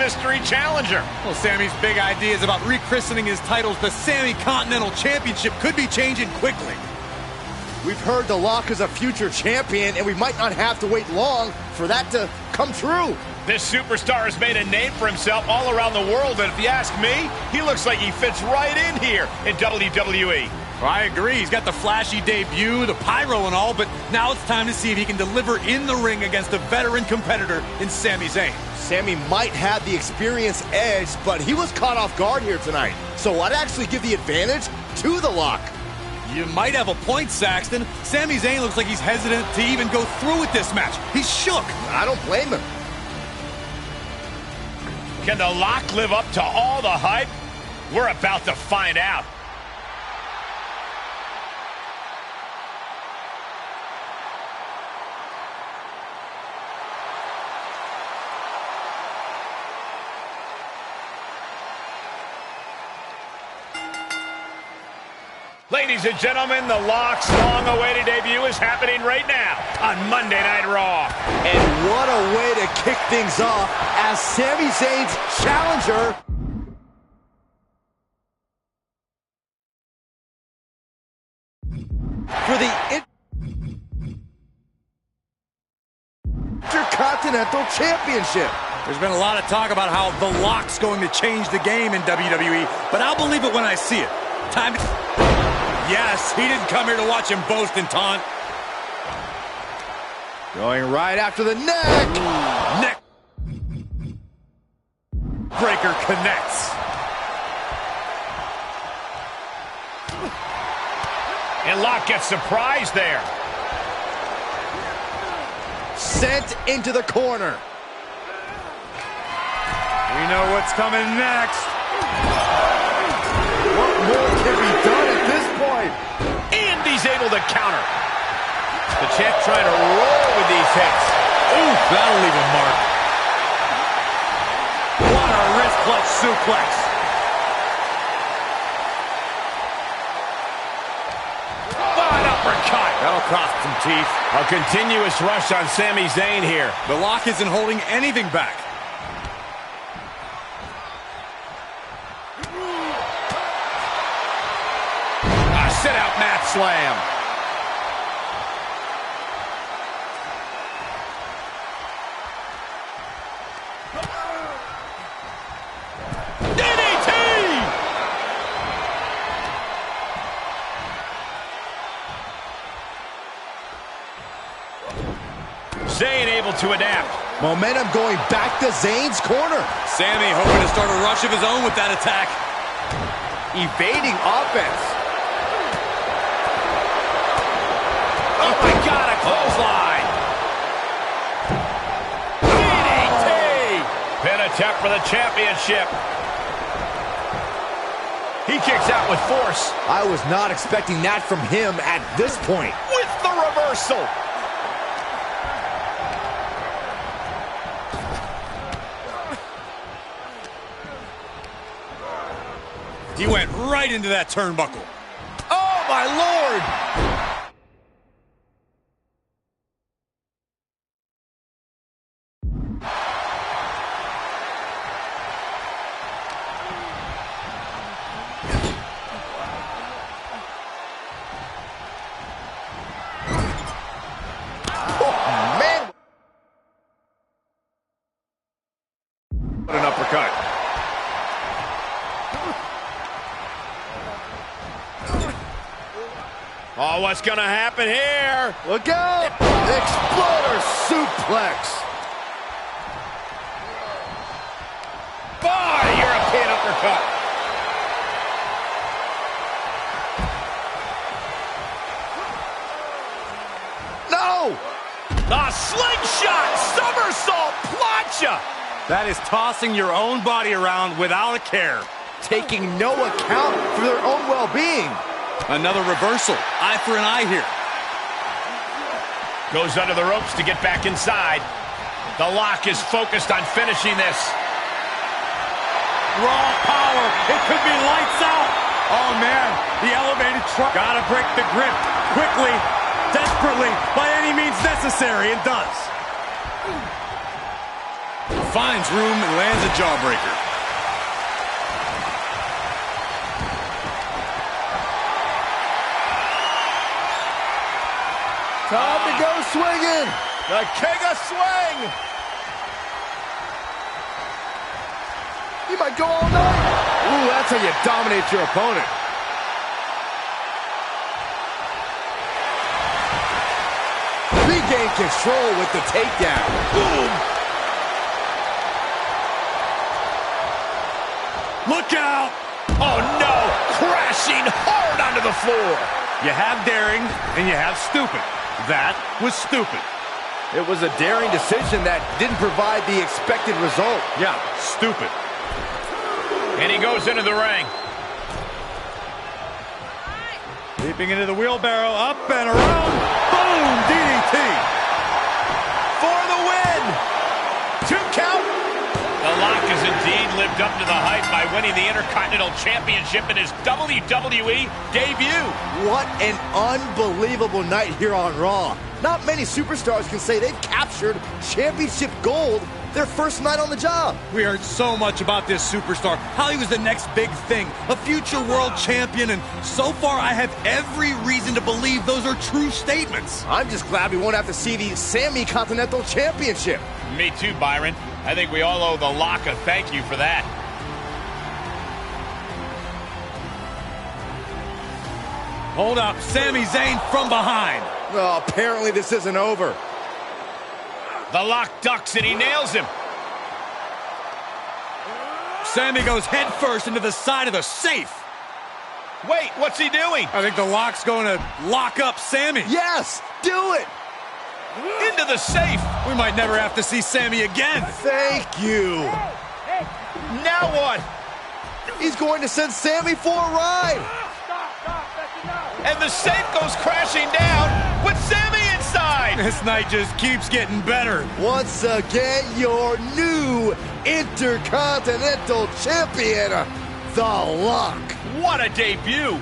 mystery challenger. Well, Sammy's big idea is about rechristening his titles. The Sammy Continental Championship could be changing quickly. We've heard The Lock is a future champion, and we might not have to wait long for that to come true. This superstar has made a name for himself all around the world, and if you ask me, he looks like he fits right in here in WWE. Well, I agree. He's got the flashy debut, the pyro and all, but now it's time to see if he can deliver in the ring against a veteran competitor in Sami Zayn. Sami might have the experience edge, but he was caught off guard here tonight. So I'd actually give the advantage to The Lock. You might have a point, Saxton. Sami Zayn looks like he's hesitant to even go through with this match. He's shook. I don't blame him. Can The Lock live up to all the hype? We're about to find out. Ladies and gentlemen, The Lock's long-awaited debut is happening right now on Monday Night Raw. And what a way to kick things off as Sami Zayn's challenger. For the Intercontinental Championship. There's been a lot of talk about how The Lock's going to change the game in WWE, but I'll believe it when I see it. Time to... Yes, he didn't come here to watch him boast and taunt. Going right after the neck. Neck breaker connects. And Lock gets surprised there. Sent into the corner. We know what's coming next. What more can be done at this point? And he's able to counter. The champ trying to roll with these hits. Ooh, that'll leave a mark. What a wrist clutch suplex. An uppercut. That'll cost some teeth. A continuous rush on Sami Zayn here. The Lock isn't holding anything back. Sit-out mat slam. DDT! Zayn able to adapt. Momentum going back to Zayn's corner. Sami hoping to start a rush of his own with that attack. Evading offense. Oh my God, a clothesline! DDT! Pin attempt for the championship. He kicks out with force. I was not expecting that from him at this point. With the reversal. He went right into that turnbuckle. Oh my Lord! What an uppercut. Oh, what's gonna happen here? Look out! Exploder suplex. Oh, European uppercut. No! A slingshot somersault plancha. That is tossing your own body around without a care. Taking no account for their own well-being. Another reversal. Eye for an eye here. Goes under the ropes to get back inside. The Lock is focused on finishing this. Raw power. It could be lights out. Oh, man. The elevated truck. Gotta break the grip. Quickly. Desperately. By any means necessary. And does. finds room and lands a jawbreaker. Time to go swinging. The king of swing. He might go all night. Ooh, that's how you dominate your opponent. Regain control with the takedown. Boom. Look out! Oh no! Crashing hard onto the floor. You have daring and you have stupid. That was stupid. It was a daring decision that didn't provide the expected result. Yeah, stupid. And he goes into the ring. Leaping into the wheelbarrow, up and around. Boom! DDT. For the win. 2 count. The Lock has indeed lived up to the hype by winning the Intercontinental Championship in his WWE debut. What an unbelievable night here on Raw. Not many superstars can say they've captured championship gold their first night on the job. We heard so much about this superstar, how he was the next big thing, a future world champion, and so far I have every reason to believe those are true statements. I'm just glad we won't have to see the Semi-Continental Championship. Me too, Byron. I think we all owe the Lock a thank you for that. Hold up, Sami Zayn from behind. Well, apparently this isn't over. The Lock ducks and he nails him. Sami goes head first into the side of the safe. Wait, what's he doing? I think the Lock's going to lock up Sami. Yes, do it. Into the safe. We might never have to see Sami again. Thank you. Now what? He's going to send Sami for a ride. And the safe goes crashing down with Sami inside. This night just keeps getting better. Once again, your new Intercontinental Champion, The Lock. What a debut.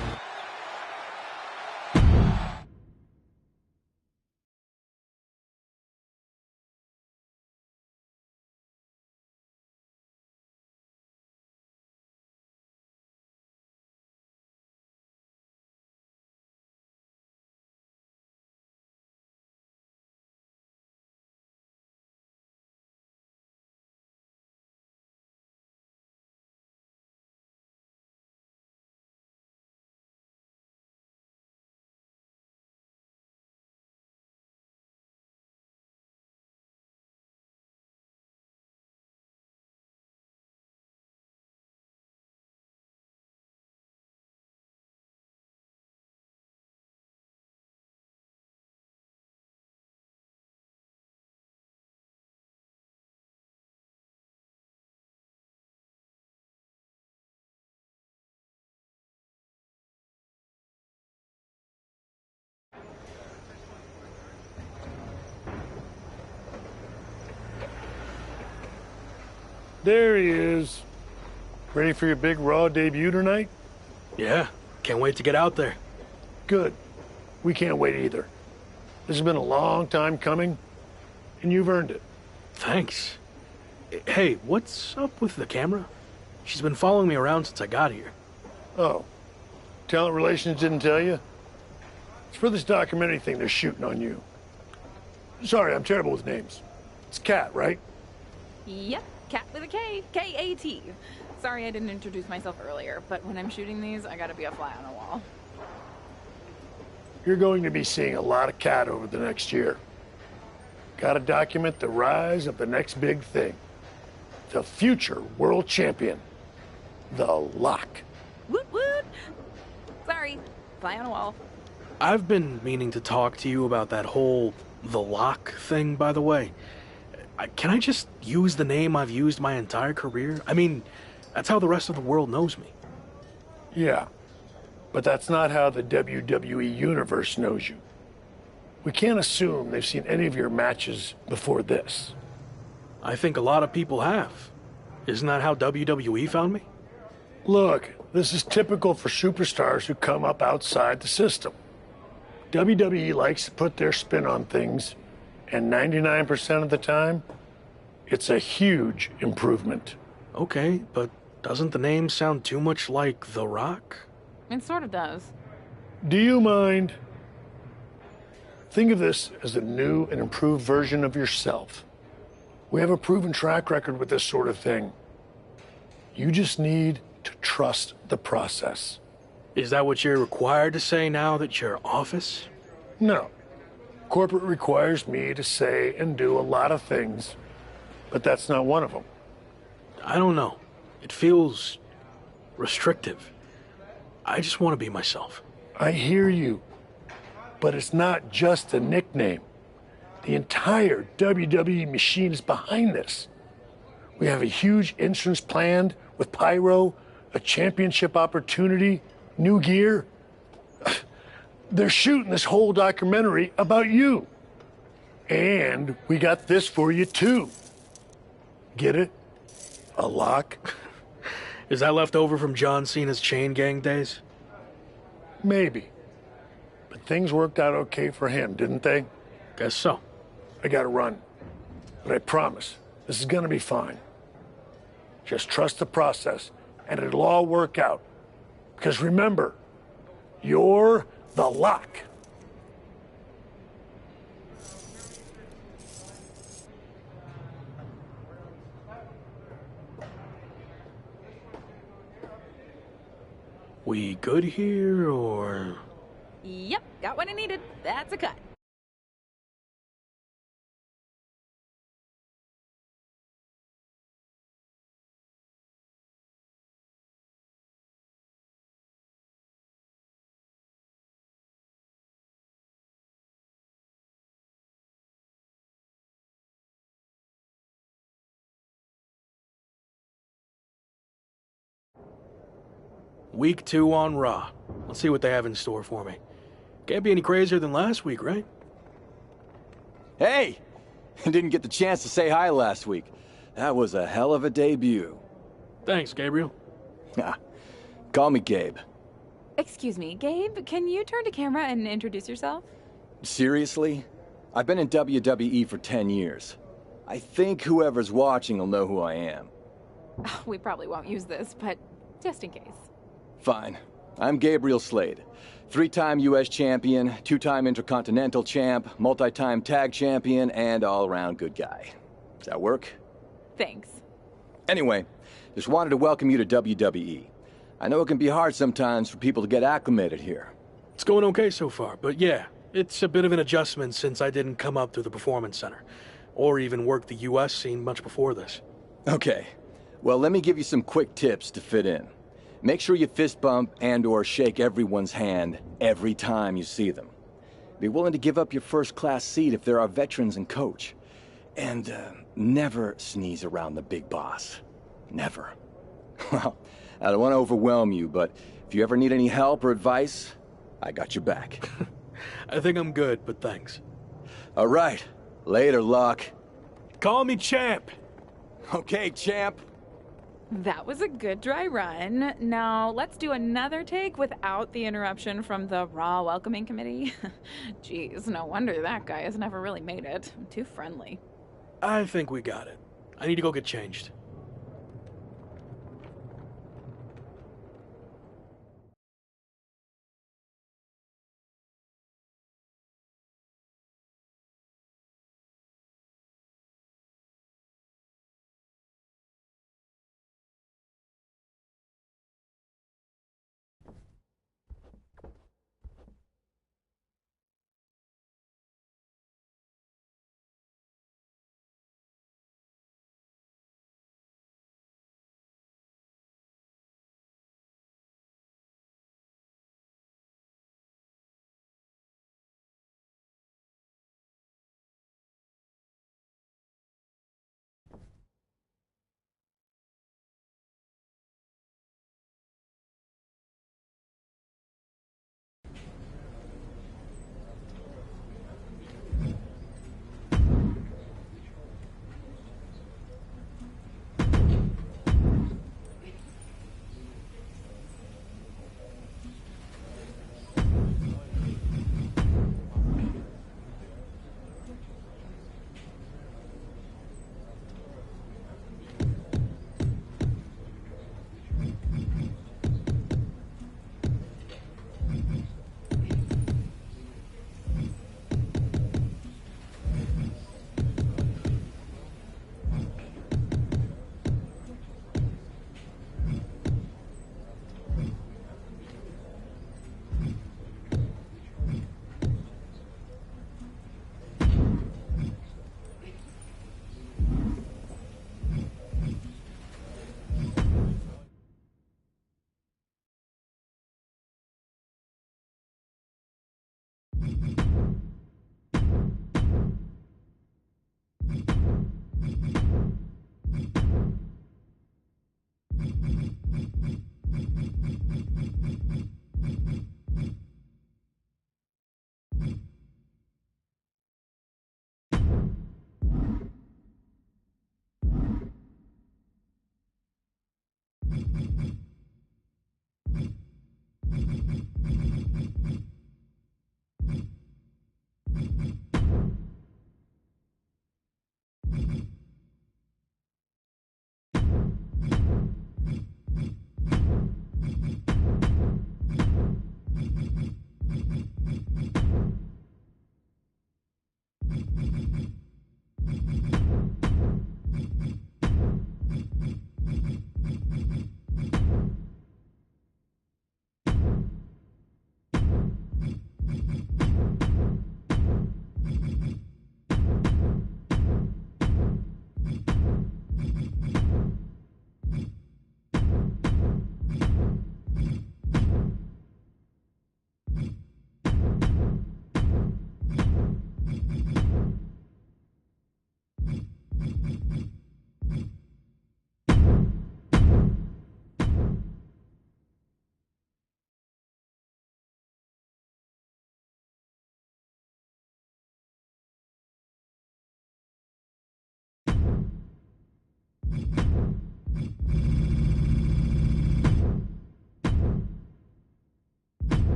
There he is. Ready for your big Raw debut tonight? Yeah, can't wait to get out there. Good. We can't wait either. This has been a long time coming, and you've earned it. Thanks. Hey, what's up with the camera? She's been following me around since I got here. Oh, talent relations didn't tell you? It's for this documentary thing they're shooting on you. Sorry, I'm terrible with names. It's Kat, right? Yep, Cat with a K, K-A-T. Sorry I didn't introduce myself earlier, but when I'm shooting these, I gotta be a fly on the wall. You're going to be seeing a lot of Kat over the next year. Gotta document the rise of the next big thing. The future world champion. The Lock. Woot woot! Sorry, fly on a wall. I've been meaning to talk to you about that whole The Lock thing, by the way. Can I just use the name I've used my entire career? I mean, that's how the rest of the world knows me. Yeah, but that's not how the WWE Universe knows you. We can't assume they've seen any of your matches before this. I think a lot of people have. Isn't that how WWE found me? Look, this is typical for superstars who come up outside the system. WWE likes to put their spin on things, and 99% of the time, It's a huge improvement. Okay, but doesn't the name sound too much like The Rock? It sort of does. Do you mind? Think of this as a new and improved version of yourself. We have a proven track record with this sort of thing. You just need to trust the process. Is that what you're required to say now that you're office? No. Corporate requires me to say and do a lot of things, but that's not one of them. I don't know. It feels restrictive. I just want to be myself. I hear you, but it's not just a nickname. The entire WWE machine is behind this. We have a huge entrance planned with pyro, a championship opportunity, new gear. They're shooting this whole documentary about you. And we got this for you too. Get it? A lock? Is that left over from John Cena's chain gang days? Maybe. But things worked out okay for him, didn't they? Guess so. I gotta run. But I promise, this is gonna be fine. Just trust the process, and it'll all work out. Because remember, you're the lock. We good here, or...? Yep, got what I needed. That's a cut. Week 2 on Raw. Let's see what they have in store for me. Can't be any crazier than last week, right? Hey! Didn't get the chance to say hi last week. That was a hell of a debut. Thanks, Gabriel. Call me Gabe. Excuse me, Gabe, can you turn to camera and introduce yourself? Seriously? I've been in WWE for 10 years. I think whoever's watching will know who I am. We probably won't use this, but just in case. Fine. I'm Gabriel Slade. 3-time U.S. champion, 2-time Intercontinental champ, multi-time tag champion, and all-around good guy. Does that work? Thanks. Anyway, just wanted to welcome you to WWE. I know it can be hard sometimes for people to get acclimated here. It's going okay so far, but yeah, it's a bit of an adjustment since I didn't come up through the Performance Center, or even work the U.S. scene much before this. Okay. Well, let me give you some quick tips to fit in. Make sure you fist bump and/or shake everyone's hand every time you see them. Be willing to give up your first-class seat if there are veterans and coach. And never sneeze around the big boss. Never. Well, I don't want to overwhelm you, but if you ever need any help or advice, I got your back. I think I'm good, but thanks. All right. Later, Locke. Call me Champ. Okay, champ. That was a good dry run. Now, let's do another take without the interruption from the Raw Welcoming Committee. Jeez, no wonder that guy has never really made it. Too friendly. I think we got it. I need to go get changed.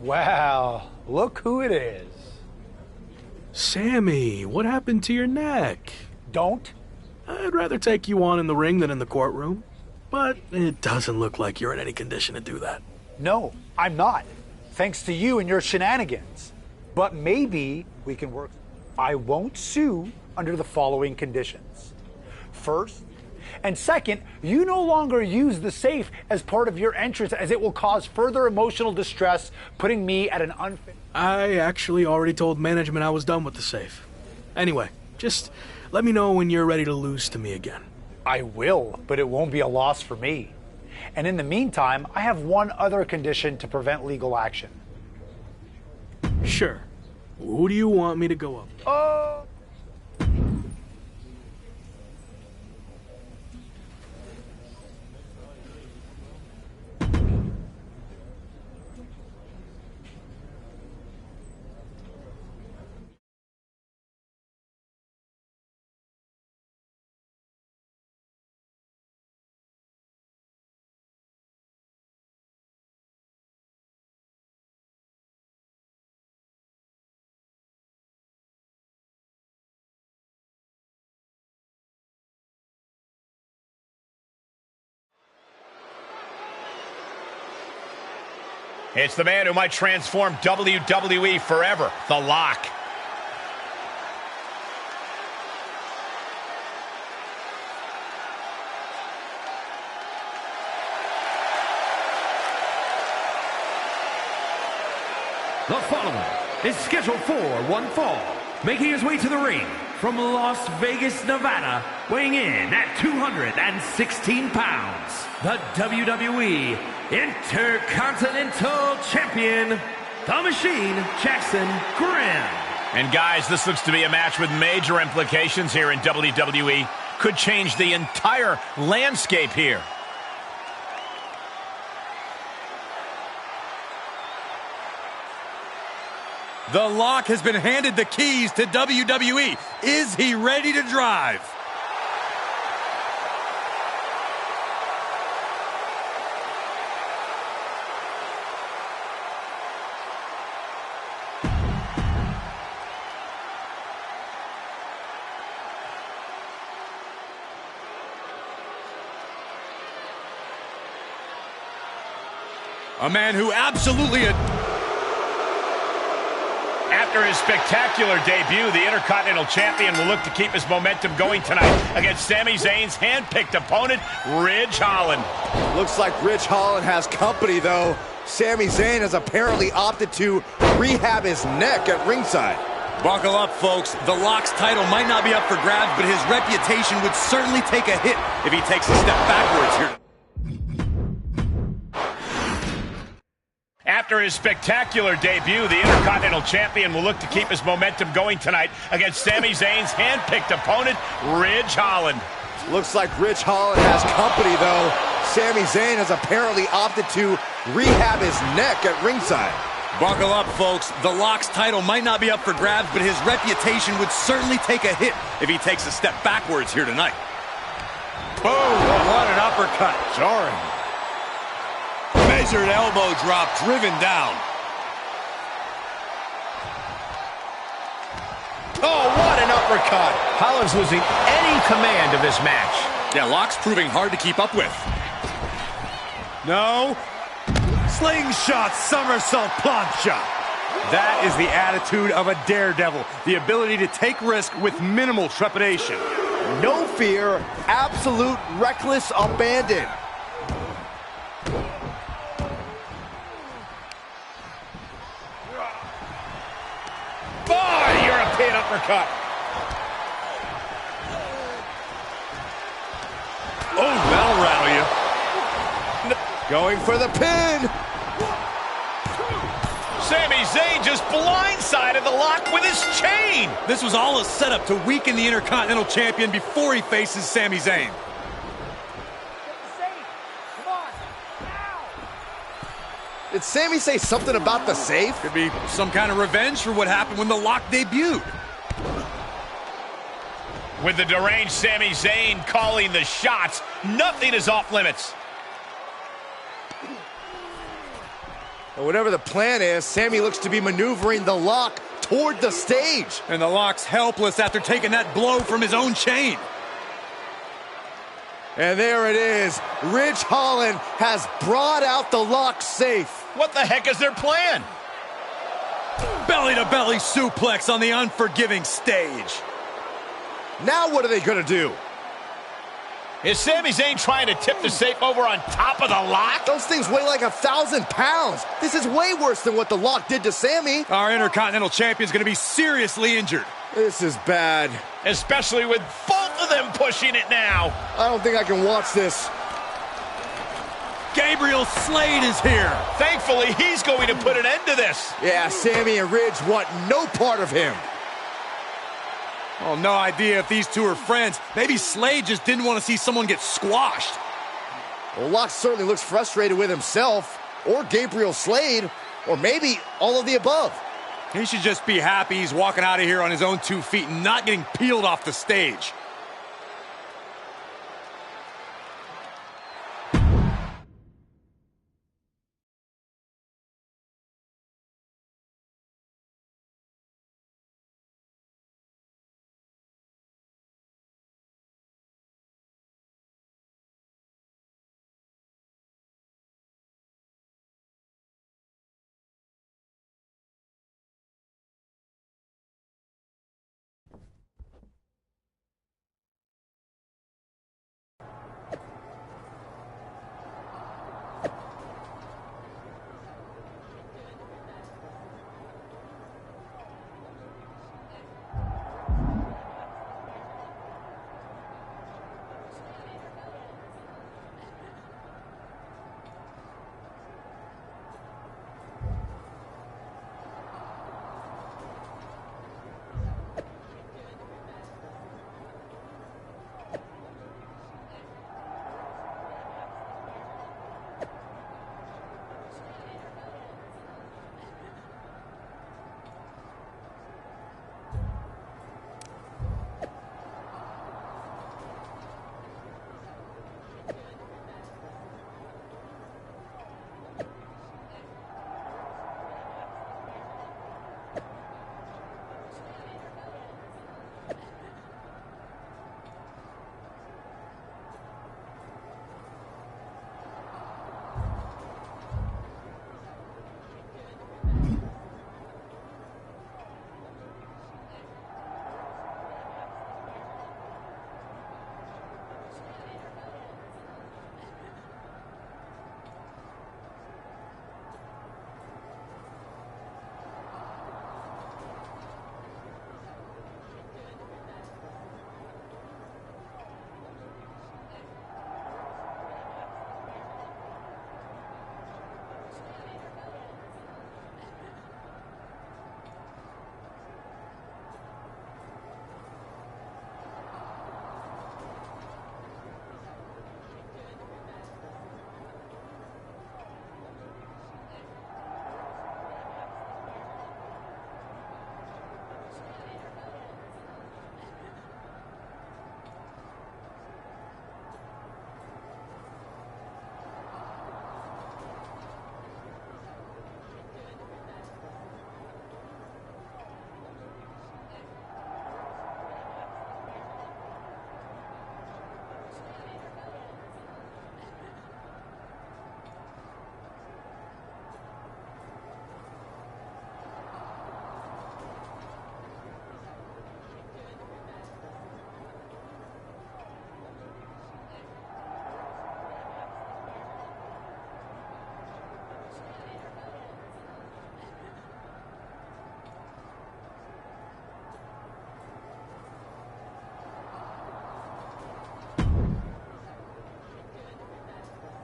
Wow, look who it is. Sammy, what happened to your neck? Don't. I'd rather take you on in the ring than in the courtroom, but it doesn't look like you're in any condition to do that. No, I'm not. Thanks to you and your shenanigans. But maybe we can work. I won't sue under the following conditions. First, and second, you no longer use the safe as part of your entrance, as it will cause further emotional distress, putting me at an unfit. I actually already told management I was done with the safe. Anyway, just let me know when you're ready to lose to me again. I will, but it won't be a loss for me. And in the meantime, I have one other condition to prevent legal action. Sure. Who do you want me to go up? It's the man who might transform WWE forever, The Lock. The following is scheduled for one fall, making his way to the ring from Las Vegas, Nevada, weighing in at 216 pounds, the WWE Intercontinental Champion, The Machine, Jackson Grimm. And guys, this looks to be a match with major implications here in WWE. Could change the entire landscape here. The Lock has been handed the keys to WWE. Is he ready to drive? A man who absolutely... After his spectacular debut, the Intercontinental Champion will look to keep his momentum going tonight against Sami Zayn's hand-picked opponent, Ridge Holland. Looks like Ridge Holland has company, though. Sami Zayn has apparently opted to rehab his neck at ringside. Buckle up, folks. The Lock's title might not be up for grabs, but his reputation would certainly take a hit if he takes a step backwards here. After his spectacular debut, the Intercontinental Champion will look to keep his momentum going tonight against Sami Zayn's hand-picked opponent, Ridge Holland. Looks like Ridge Holland has company, though. Sami Zayn has apparently opted to rehab his neck at ringside. Buckle up, folks. The Lock's title might not be up for grabs, but his reputation would certainly take a hit if he takes a step backwards here tonight. Boom! What an uppercut. Jarring. Measured elbow drop driven down. Oh, what an uppercut. Holland's losing any command of this match. Yeah, Lock's proving hard to keep up with. No. Slingshot somersault plancha. That is the attitude of a daredevil. The ability to take risk with minimal trepidation. No fear, absolute reckless abandon. Oh, European uppercut. Oh, that'll rattle you. Going for the pin. Sami Zayn just blindsided The Lock with his chain. This was all a setup to weaken the Intercontinental Champion before he faces Sami Zayn. Did Sami say something about the safe? Could be some kind of revenge for what happened when The Lock debuted. With the deranged Sami Zayn calling the shots, nothing is off limits. Well, whatever the plan is, Sami looks to be maneuvering The Lock toward the stage. And The Lock's helpless after taking that blow from his own chain. And there it is. Ridge Holland has brought out the lock safe. What the heck is their plan? Belly-to-belly suplex on the unforgiving stage. Now what are they going to do? Is Sami Zayn trying to tip the safe over on top of the lock? Those things weigh like 1,000 pounds. This is way worse than what the lock did to Sami. Our Intercontinental Champion's going to be seriously injured. This is bad. Especially with both of them pushing it now. I don't think I can watch this. Gabriel Slade is here. Thankfully, he's going to put an end to this. Yeah, Sami and Ridge want no part of him. Oh, no idea if these two are friends. Maybe Slade just didn't want to see someone get squashed. Well, Locke certainly looks frustrated with himself, or Gabriel Slade, or maybe all of the above. He should just be happy he's walking out of here on his own 2 feet and not getting peeled off the stage.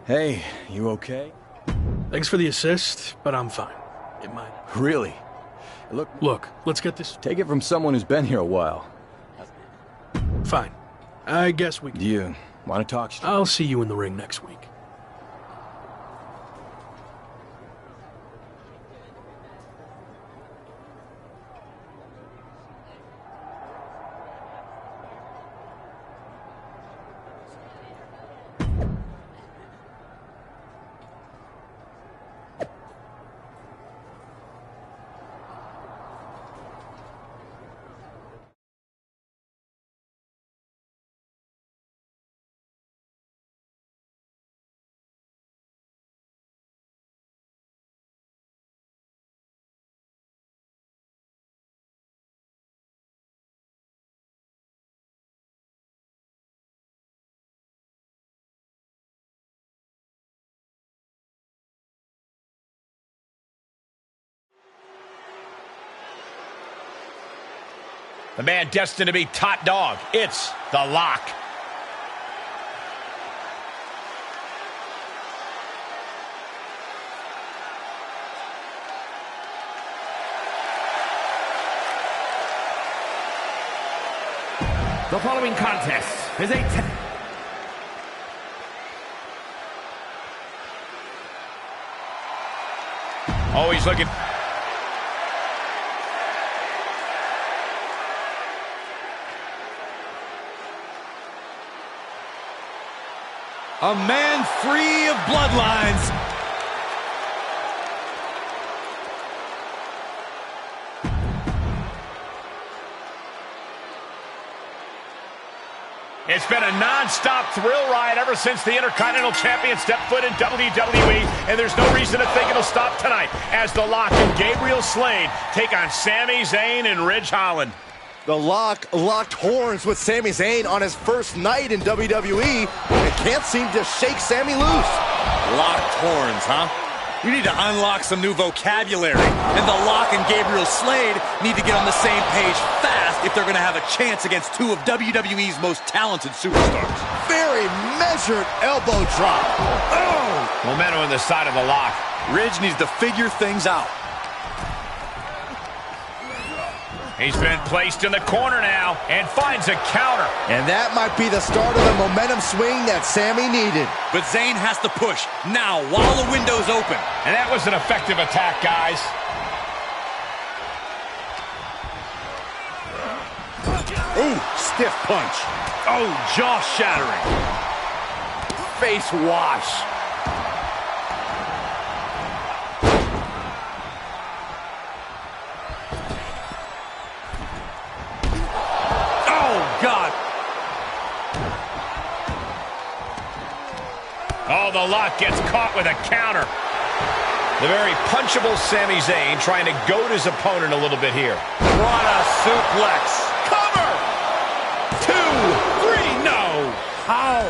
Hey, you okay? Thanks for the assist, but I'm fine. It might. Really? Look, let's get this. Take it from someone who's been here a while. Fine. I guess we can. Do you want to talk? I'll see you in the ring next week. The man destined to be top dog. It's The Lock. The following contest is a... Always looking... A man free of bloodlines. It's been a non-stop thrill ride ever since the Intercontinental Champion stepped foot in WWE, and there's no reason to think it'll stop tonight as The Lock and Gabriel Slade take on Sami Zayn and Ridge Holland. The Lock locked horns with Sami Zayn on his first night in WWE and can't seem to shake Sami loose. Locked horns, huh? You need to unlock some new vocabulary. And The Lock and Gabriel Slade need to get on the same page fast if they're going to have a chance against two of WWE's most talented superstars. Very measured elbow drop. Oh! Momentum on the side of The Lock. Ridge needs to figure things out. He's been placed in the corner now and finds a counter. And that might be the start of the momentum swing that Sami needed. But Zayn has to push now while the window's open. And that was an effective attack, guys. Ooh, stiff punch. Oh, jaw-shattering. Face wash. Oh, The Lock gets caught with a counter. The very punchable Sami Zayn trying to goad his opponent a little bit here. What a suplex. Cover! 2, 3, no! How?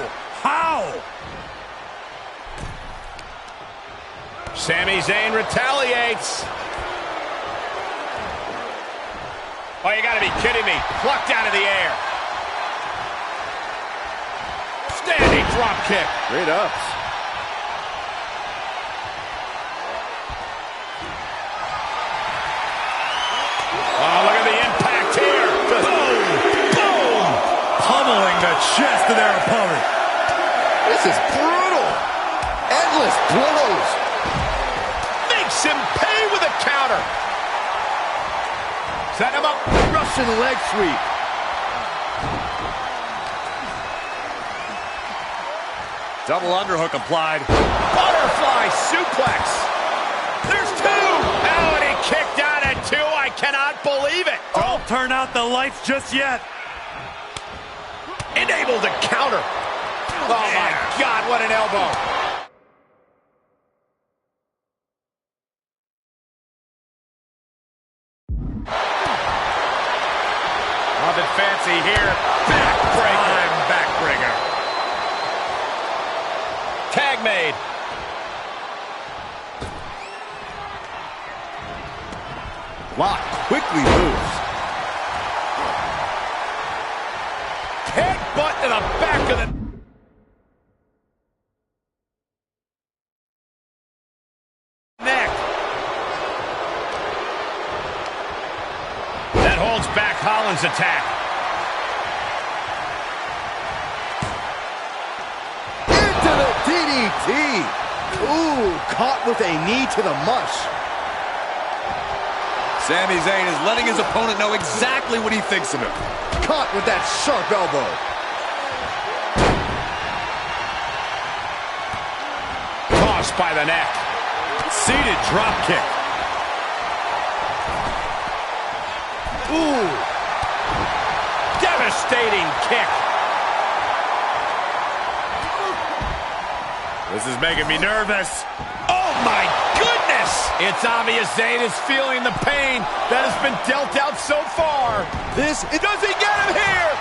Sami Zayn retaliates. Oh, you gotta be kidding me. Plucked out of the air. Standing drop kick. Great ups. Oh, look at the impact here. Boom! Boom! Pummeling the chest of their opponent. This is brutal. Endless blows. Makes him pay with a counter. Set him up. Russian leg sweep. Double underhook applied. Butterfly suplex. There's 2. Oh, and he kicked out at 2. I cannot believe it. Don't turn out the lights just yet. Enabled to counter. Oh, my God, what an elbow. Nothing fancy here. Backbreaker. Backbreaker. Tag made. Lock quickly moves. Headbutt to the back of the... neck. That holds back Holland's attack. Into the DDT. Ooh, caught with a knee to the mush. Sami Zayn is letting his opponent know exactly what he thinks of him. Caught with that sharp elbow. Tossed by the neck. Seated drop kick. Ooh. Devastating kick. This is making me nervous. Oh, my goodness! It's obvious Zayn is feeling the pain that has been dealt out so far. Does he get him here?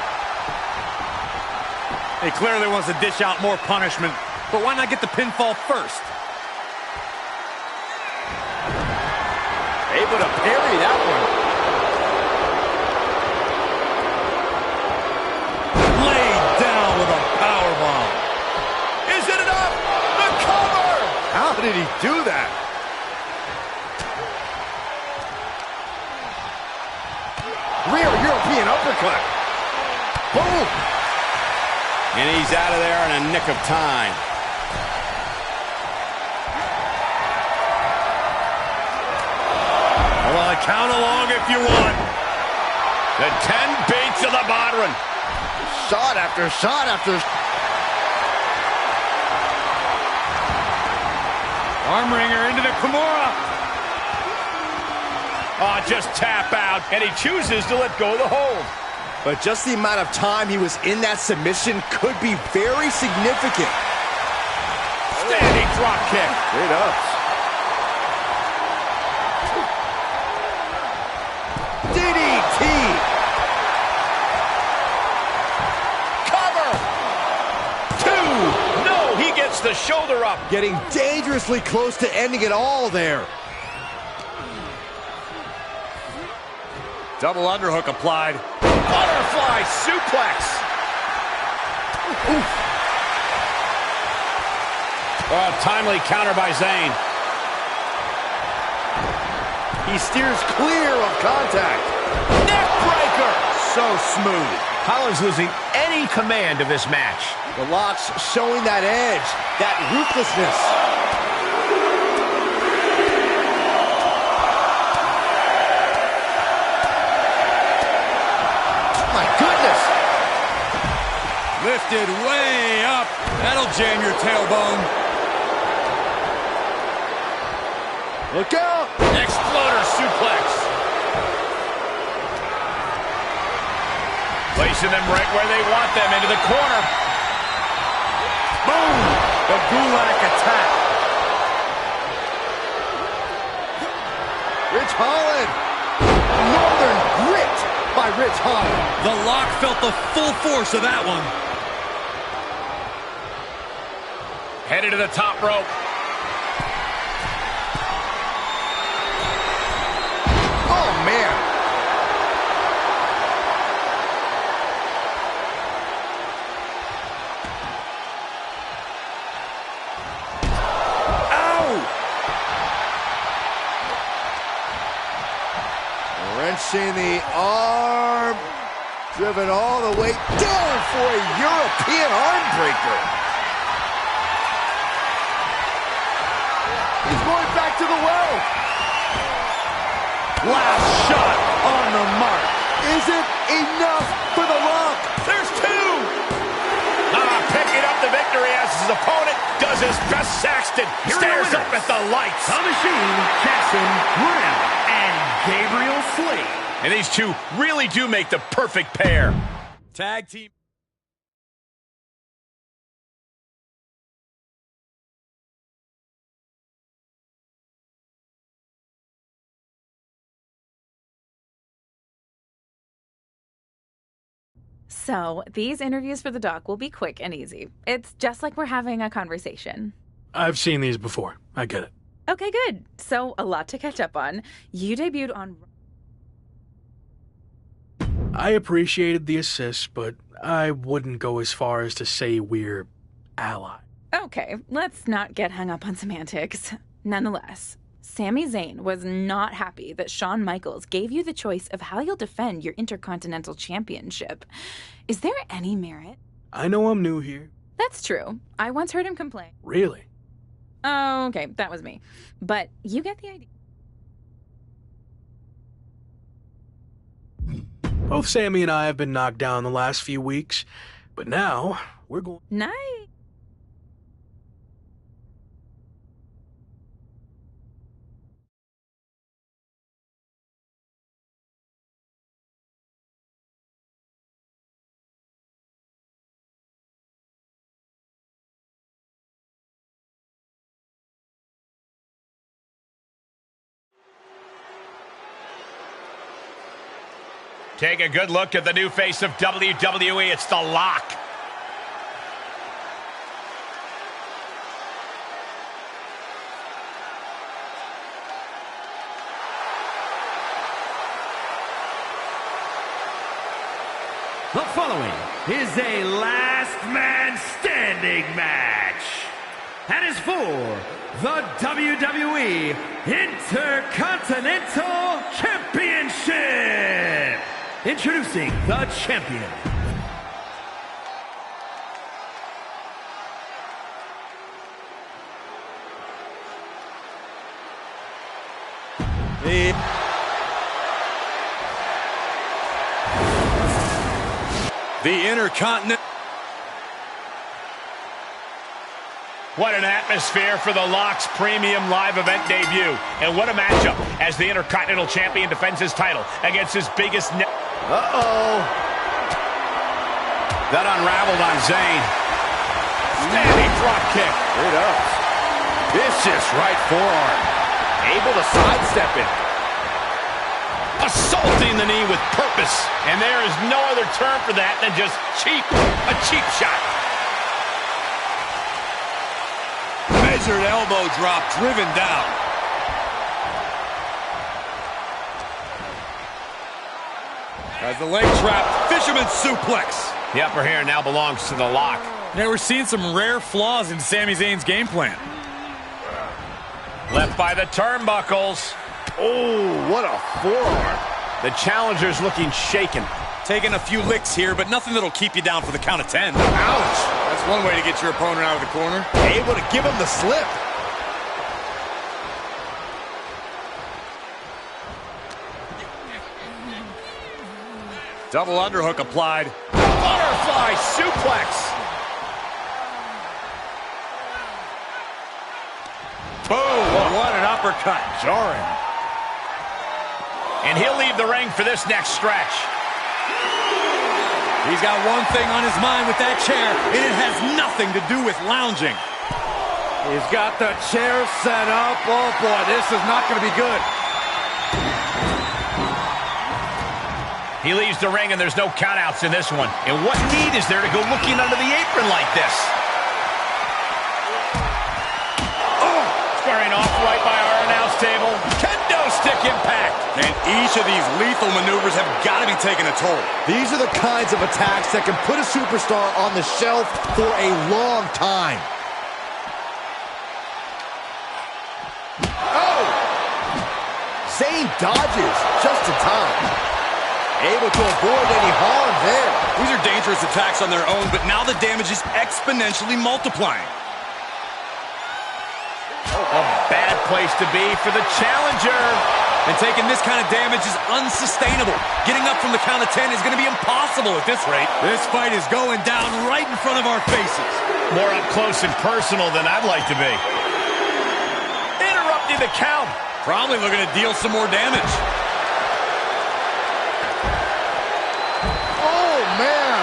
He clearly wants to dish out more punishment, but why not get the pinfall first? Able to parry that one. did he do that? Rear European uppercut. Boom! And he's out of there in a nick of time. Well, count along if you want. The 10 beats of the Bodhrán. Shot after shot after... Arm wringer into the Kimura. Oh, just tap out, and he chooses to let go of the hold. But just the amount of time he was in that submission could be very significant. Standing drop kick. Straight up. DDT. Cover. 2. No, he gets the shoulder up. Getting dangerously close to ending it all there. Double underhook applied. Butterfly suplex. Oof. Oh, timely counter by Zayn. He steers clear of contact. Neck breaker. So smooth. Holland's losing any command of this match. The Locks showing that edge, that ruthlessness. My goodness. Lifted way up. That'll jam your tailbone. Look out. Exploder suplex. Placing them right where they want them, into the corner. Boom. The Gulak attack. Rich Holland. Northern grit by Rich Holland. The Lock felt the full force of that one. Headed to the top rope. Oh, man. Ow! Wrenching the arm. Driven all the way down for a European arm breaker. He's going back to the well. Last shot on the mark. Is it enough for the Lock? There's 2. Picking up the victory as his opponent does his best. Saxton stares up at the lights. The Machine, Jackson Riddle, and Gabriel Slee. And these two really do make the perfect pair. Tag team. So, these interviews for the doc will be quick and easy. It's just like we're having a conversation. I've seen these before. I get it. Okay, good. So, a lot to catch up on. You debuted on... I appreciated the assist, but I wouldn't go as far as to say we're allies. Okay, let's not get hung up on semantics. Nonetheless, Sami Zayn was not happy that Shawn Michaels gave you the choice of how you'll defend your Intercontinental Championship. Is there any merit? I know I'm new here. That's true. I once heard him complain. Really? Oh, okay, that was me. But you get the idea. Both Sammy and I have been knocked down the last few weeks, but now we're going... Nice. Take a good look at the new face of WWE. It's The Lock. The following is a last man standing match. and is for the WWE Intercontinental Championship. Introducing the champion. The Intercontinental. What an atmosphere for the Locks Premium Live Event debut. And what a matchup as the Intercontinental Champion defends his title against his biggest... Uh-oh. That unraveled on Zayn. Standing drop kick. It up. Vicious right forearm. Able to sidestep it. Assaulting the knee with purpose. And there is no other term for that than just cheap. A cheap shot. Measured elbow drop driven down. As the leg trap, fisherman suplex. The upper hand now belongs to the Lock. Yeah, we're seeing some rare flaws in Sami Zayn's game plan. Left by the turnbuckles. Oh, what a forearm. The challenger's looking shaken. Taking a few licks here, but nothing that'll keep you down for the count of 10. Ouch. That's one way to get your opponent out of the corner. Able to give him the slip. Double underhook applied. Butterfly suplex. Boom! What an uppercut. Jarring. And he'll leave the ring for this next stretch. He's got one thing on his mind with that chair, and it has nothing to do with lounging. He's got the chair set up. Oh, boy, this is not going to be good. He leaves the ring, and there's no countouts in this one. And what need is there to go looking under the apron like this? Squaring off right by our announce table. Kendo stick impact. And each of these lethal maneuvers have got to be taking a toll. These are the kinds of attacks that can put a superstar on the shelf for a long time. Oh! Zayn dodges just in time. Able to avoid any harm there. These are dangerous attacks on their own, but now the damage is exponentially multiplying. A bad place to be for the challenger. And taking this kind of damage is unsustainable. Getting up from the count of 10 is going to be impossible at this rate. This fight is going down right in front of our faces. More up close and personal than I'd like to be. Interrupting the count. Probably looking to deal some more damage. Oh, man.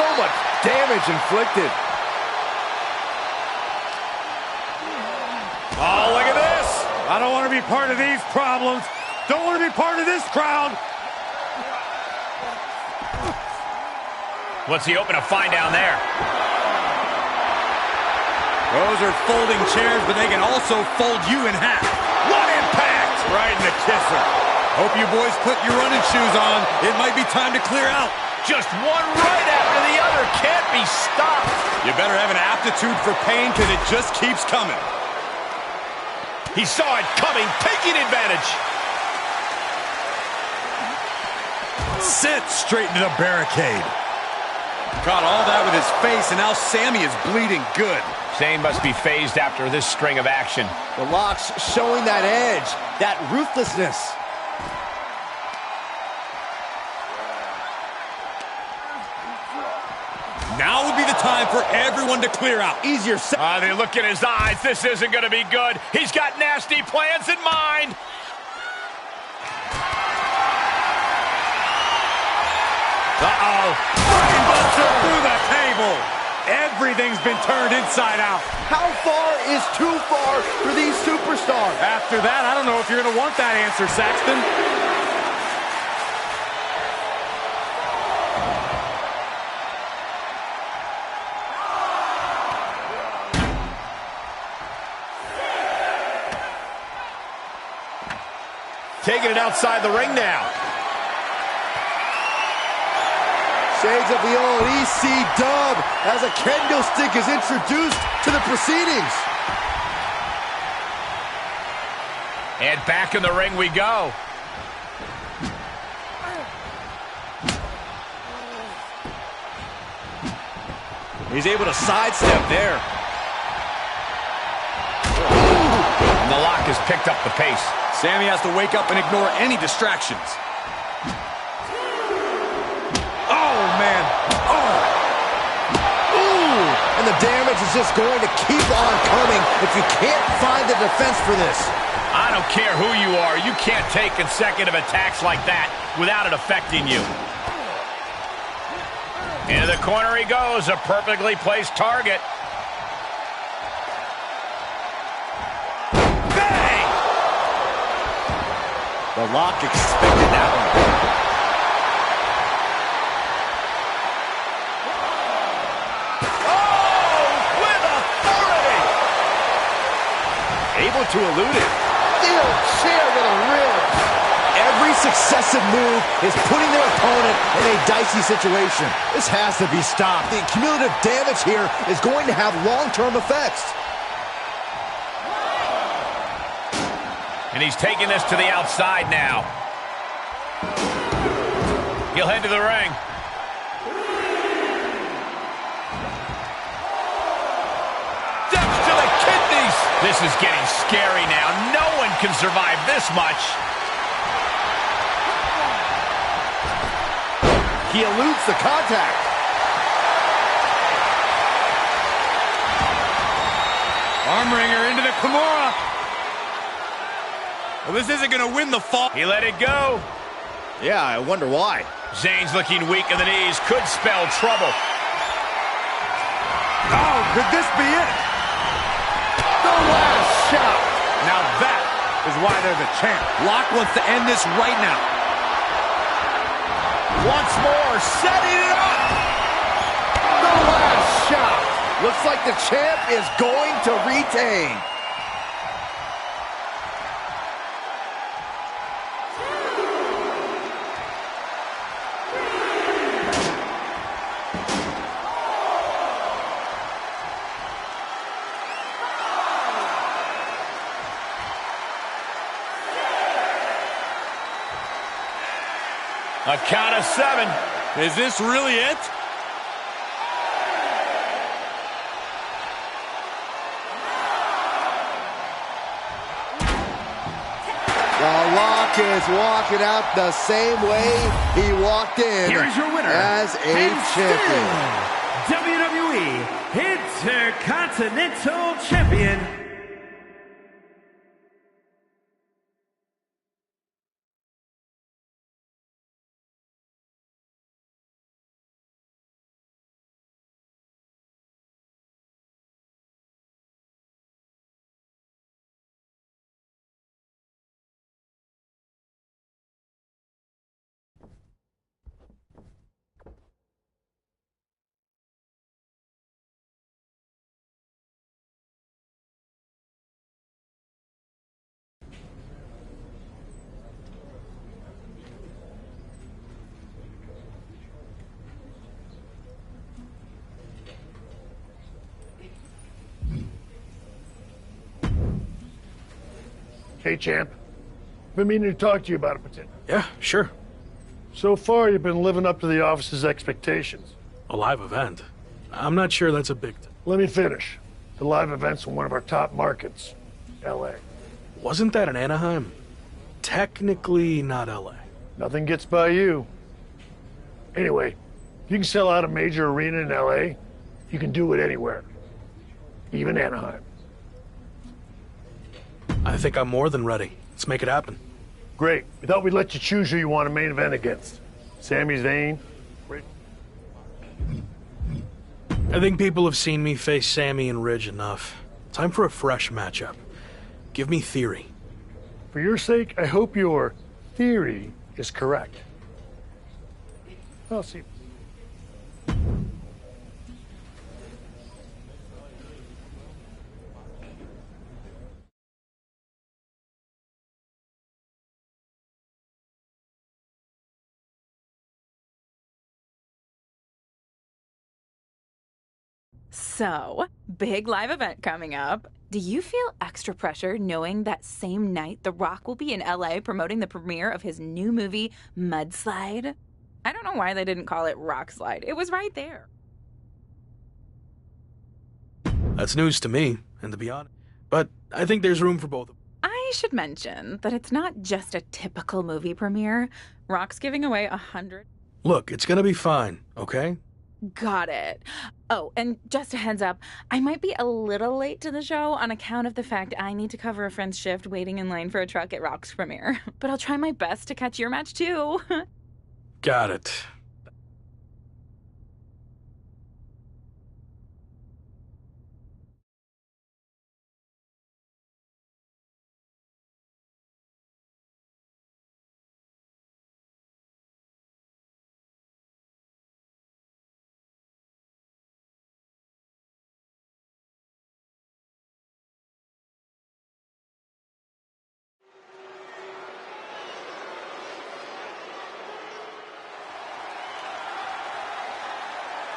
So much damage inflicted. Oh, look at this. I don't want to be part of these problems. Don't want to be part of this crowd. What's he hoping to find down there? Those are folding chairs, but they can also fold you in half. What impact! Right in the kisser. Hope you boys put your running shoes on. It might be time to clear out. Just one right after the other. Can't be stopped. You better have an aptitude for pain because it just keeps coming. He saw it coming, taking advantage. Sent straight into the barricade. Caught all that with his face, and now Sami is bleeding good. Zayn must be phased after this string of action. The Locks showing that edge, that ruthlessness. Now would be the time for everyone to clear out. Easier said. They look in his eyes. This isn't going to be good. He's got nasty plans in mind. Uh-oh. Brainbuster through the table. Everything's been turned inside out. How far is too far for these superstars? After that, I don't know if you're going to want that answer, Saxton. Taking it outside the ring now. Shades of the old EC-dub as a kendo stick is introduced to the proceedings. And back in the ring we go. He's able to sidestep there. And the lock has picked up the pace. Sammy has to wake up and ignore any distractions. Oh, man. Oh. Ooh, and the damage is just going to keep on coming if you can't find the defense for this. I don't care who you are. You can't take consecutive attacks like that without it affecting you. Into the corner he goes, a perfectly placed target. Bang! The lock expected that one. Oh, with authority! Able to elude it. Steel chair to the ribs. Every successive move is putting their opponent in a dicey situation. This has to be stopped. The cumulative damage here is going to have long-term effects. And he's taking this to the outside now. He'll head to the ring. Steps to the kidneys. This is getting scary now. No one can survive this much. He eludes the contact. Arm wringer into the Kimura. Well, this isn't going to win the fall. He let it go. Yeah, I wonder why. Zayn's looking weak in the knees. Could spell trouble. Oh, could this be it? The last shot. Now that is why they're the champ. Lock wants to end this right now. Once more, setting it up. The last shot. Looks like the champ is going to retain. A count of 7. Is this really it? The Lock is walking out the same way he walked in. Here's your winner, as a champion. WWE Intercontinental Champion, Hey, champ. Been meaning to talk to you about a potential. Yeah, sure. So far, you've been living up to the office's expectations. A live event. I'm not sure that's a big Let me finish. The live event's in one of our top markets, L.A. Wasn't that in Anaheim? Technically not LA. Nothing gets by you. Anyway, if you can sell out a major arena in L.A., you can do it anywhere, even Anaheim. I think I'm more than ready. Let's make it happen. Great. We thought we'd let you choose who you want to main event against. Sami Zayn. I think people have seen me face Sammy and Ridge enough. Time for a fresh matchup. Give me Theory. For your sake, I hope your theory is correct. I'll see. So, big live event coming up. Do you feel extra pressure knowing that same night The Rock will be in LA promoting the premiere of his new movie, Mudslide? I don't know why they didn't call it Rock Slide. It was right there. That's news to me, and to be honest. But I think there's room for both of them. I should mention that it's not just a typical movie premiere. Rock's giving away 100. Look, it's gonna be fine, okay? Got it. Oh, and just a heads up, I might be a little late to the show on account of the fact I need to cover a friend's shift waiting in line for a truck at Rock's premiere. But I'll try my best to catch your match too. Got it.